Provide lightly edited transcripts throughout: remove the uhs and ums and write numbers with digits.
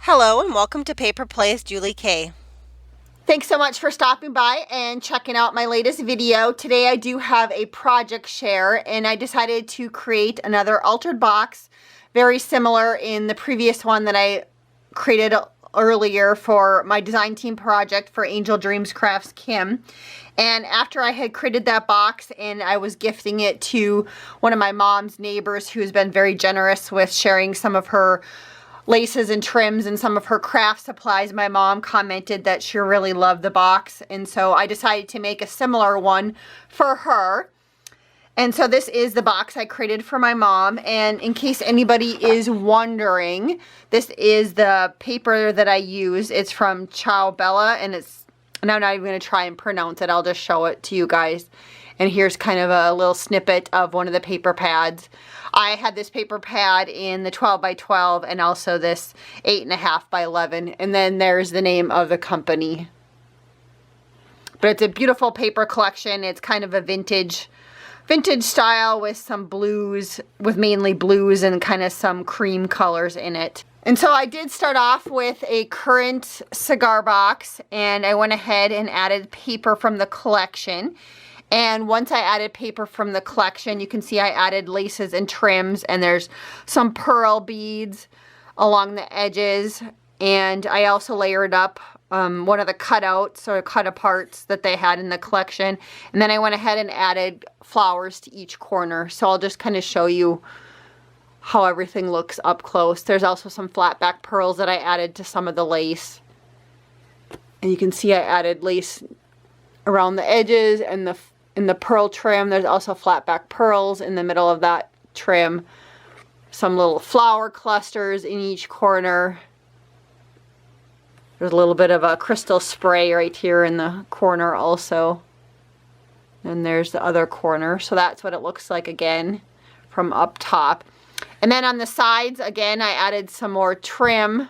Hello and welcome to Paper Plays Julie K. Thanks so much for stopping by and checking out my latest video. Today I do have a project share and I decided to create another altered box very similar in the previous one that I created earlier for my design team project for Angel Dreams Crafts Kim. And after I had created that box and I was gifting it to one of my mom's neighbors who has been very generous with sharing some of her laces and trims and some of her craft supplies, my mom commented that she really loved the box, and so I decided to make a similar one for her. And so this is the box I created for my mom, and in case anybody is wondering, this is the paper that I use. It's from Ciao Bella, and I'm not even going to try and pronounce it. I'll just show it to you guys. And here's kind of a little snippet of one of the paper pads. I had this paper pad in the 12 by 12 and also this 8.5 by 11. And then there's the name of the company. But it's a beautiful paper collection. It's kind of a vintage style with some blues, with mainly blues and kind of some cream colors in it. And so I did start off with a current cigar box, and I went ahead and added paper from the collection. And once I added paper from the collection, you can see I added laces and trims, and there's some pearl beads along the edges. And I also layered up one of the cutouts or cut aparts that they had in the collection. And then I went ahead and added flowers to each corner. So I'll just kind of show you how everything looks up close. There's also some flat back pearls that I added to some of the lace. And you can see I added lace around the edges and in the pearl trim. There's also flat back pearls in the middle of that trim. Some little flower clusters in each corner. There's a little bit of a crystal spray right here in the corner also. And there's the other corner. So that's what it looks like again from up top. And then on the sides, again, I added some more trim.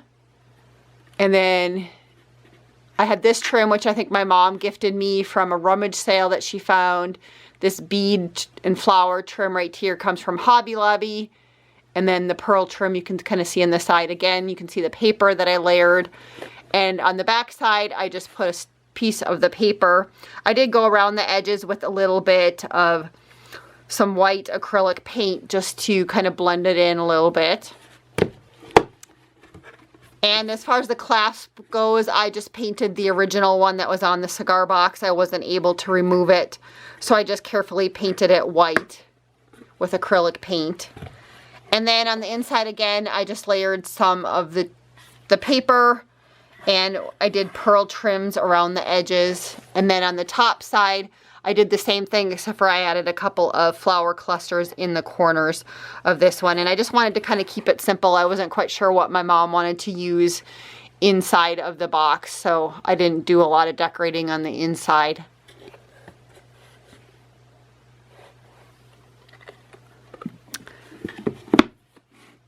And then I had this trim, which I think my mom gifted me from a rummage sale that she found. This bead and flower trim right here comes from Hobby Lobby. And then the pearl trim you can kind of see on the side again. You can see the paper that I layered. And on the back side, I just put a piece of the paper. I did go around the edges with a little bit of some white acrylic paint just to kind of blend it in a little bit. And as far as the clasp goes, I just painted the original one that was on the cigar box. I wasn't able to remove it, so I just carefully painted it white with acrylic paint. And then on the inside again, I just layered some of the paper, and I did pearl trims around the edges. And then on the top side, I did the same thing, except for I added a couple of flower clusters in the corners of this one. And I just wanted to kind of keep it simple. I wasn't quite sure what my mom wanted to use inside of the box, so I didn't do a lot of decorating on the inside.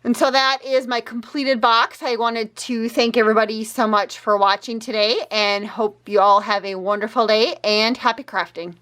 And so that is my completed box. I wanted to thank everybody so much for watching today and hope you all have a wonderful day and happy crafting.